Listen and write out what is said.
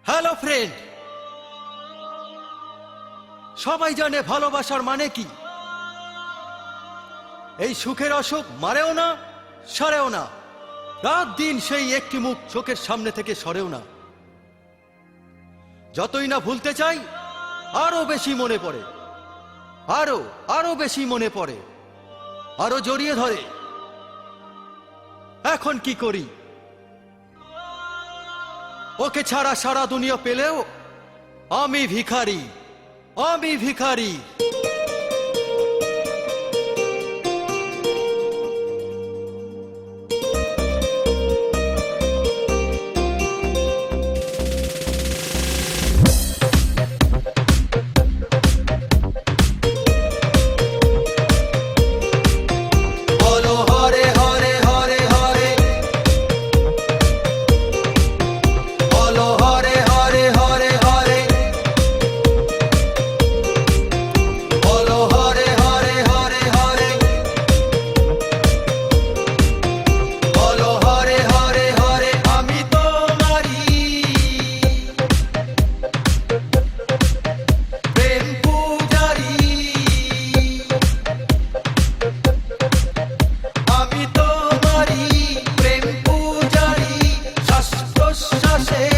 Hello friend, সবাই জানে ভালোবাসার মানে কি। এই সুখের অসুখ মারেও না, সরেও না। রাত দিন সেই একটি মুখ চোখের সামনে থেকে সরেও না। যতই না ভুলতে চাই, আরো বেশি মনে পড়ে, আরো বেশি মনে পড়ে, আরো জড়িয়ে ধরে। এখন কি করি? ওকে ছাড়া সারা দুনিয়া পেলেও আমি ভিখারি, আমি ভিখারি। প্রেম পূজারি শ্বাস প্রশ্বাসে